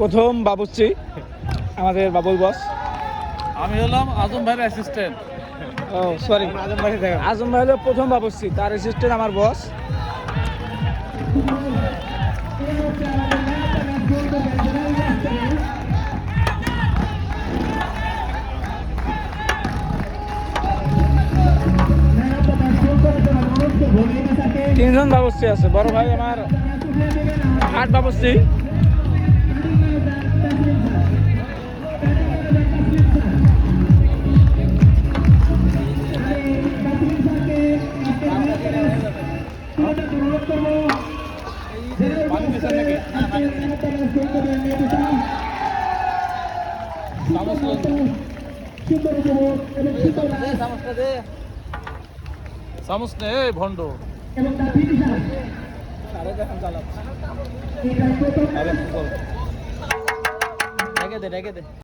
প্রথম বাবুর্চি আমাদের বাবুল বস। আমি হলাম আজম ভাইয়ের অ্যাসিস্ট্যান্ট। ও সরি, আজম ভাই হলো প্রথম বাবুর্চি, তার অ্যাসিস্ট্যান্ট আমার বস। তিনজন বাবুর্চি আছে, বড় ভাই আমার 8 বাবুর্চি। চামচ নে ভণ্ড। রেখে দে।